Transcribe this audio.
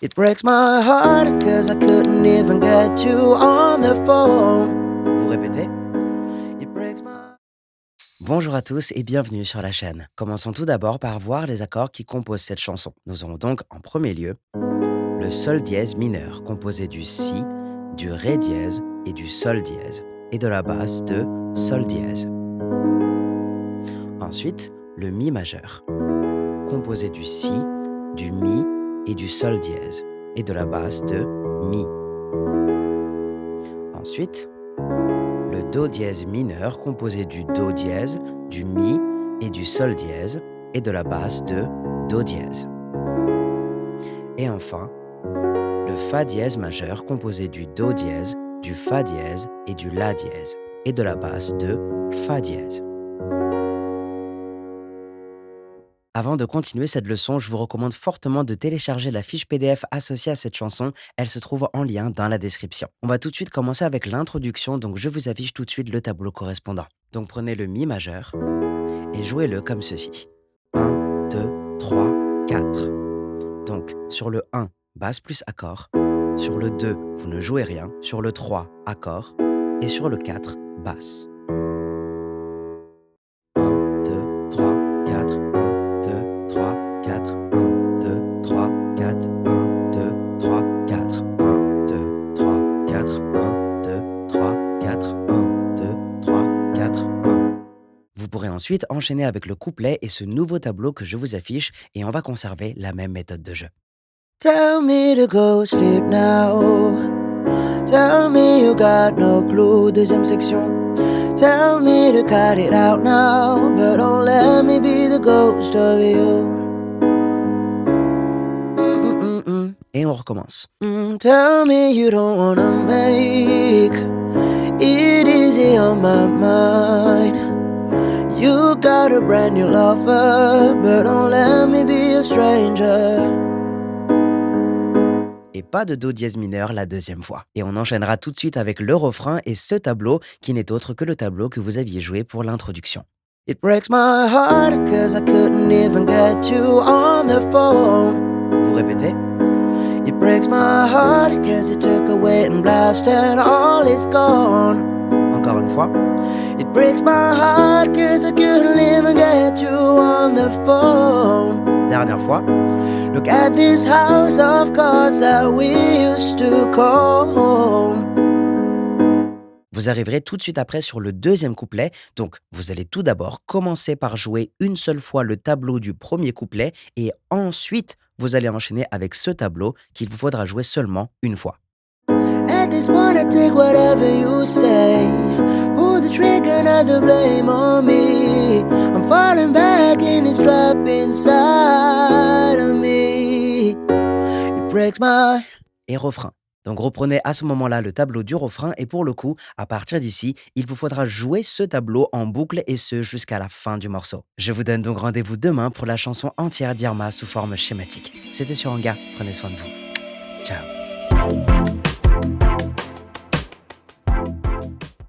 It breaks my heart cause I couldn't even get you on the phone. Vous répétez? It breaks my... Bonjour à tous et bienvenue sur la chaîne. Commençons tout d'abord par voir les accords qui composent cette chanson. Nous aurons donc en premier lieu le sol dièse mineur composé du si, du ré dièse et du sol dièse et de la basse de sol dièse. Ensuite, le mi majeur composé du si, du mi et du sol dièse et de la basse de mi. Ensuite, le do dièse mineur composé du do dièse, du mi et du sol dièse et de la basse de do dièse. Et enfin, le fa dièse majeur composé du do dièse, du fa dièse et du la dièse et de la basse de fa dièse. Avant de continuer cette leçon, je vous recommande fortement de télécharger la fiche PDF associée à cette chanson. Elle se trouve en lien dans la description. On va tout de suite commencer avec l'introduction, donc je vous affiche tout de suite le tableau correspondant. Donc prenez le mi majeur et jouez-le comme ceci. 1, 2, 3, 4. Donc sur le 1, basse plus accord. Sur le 2, vous ne jouez rien. Sur le 3, accord. Et sur le 4, basse. 1, 2, 3, 4, 1, 2, 3, 4, 1, 2, 3, 4, 1, 2, 3, 4, 1, 2, 3, 4, 1, 2, 3, 4, 1, 2, 3, 4, 1. Vous pourrez ensuite enchaîner avec le couplet et ce nouveau tableau que je vous affiche et on va conserver la même méthode de jeu. Tell me to go sleep now. Tell me you got no clue. Deuxième section. Tell me to cut it out now, but don't let me be the ghost of you. Et on recommence. Tell me you don't wanna make it easy on my mind. You got a brand new lover, but don't let me be a stranger. Et pas de do dièse mineur la deuxième fois. Et on enchaînera tout de suite avec le refrain et ce tableau qui n'est autre que le tableau que vous aviez joué pour l'introduction. It breaks my heart cause I couldn't even get you on the phone. Vous répétez? It breaks my heart cause it took away and blast and all is gone. Encore une fois. It breaks my heart cause I couldn't even get you on the phone. Dernière fois. Look at this house of cards that we used to call. Vous arriverez tout de suite après sur le deuxième couplet, donc vous allez tout d'abord commencer par jouer une seule fois le tableau du premier couplet et ensuite vous allez enchaîner avec ce tableau qu'il vous faudra jouer seulement une fois. At this point I take whatever you say. Pull the trigger, not the blame on me. I'm falling back in this trap inside of me. It breaks my... Et refrain. Donc reprenez à ce moment-là le tableau du refrain et pour le coup, à partir d'ici, il vous faudra jouer ce tableau en boucle et ce jusqu'à la fin du morceau. Je vous donne donc rendez-vous demain pour la chanson entière d'Irma sous forme schématique. C'était sur Anga, prenez soin de vous. Ciao.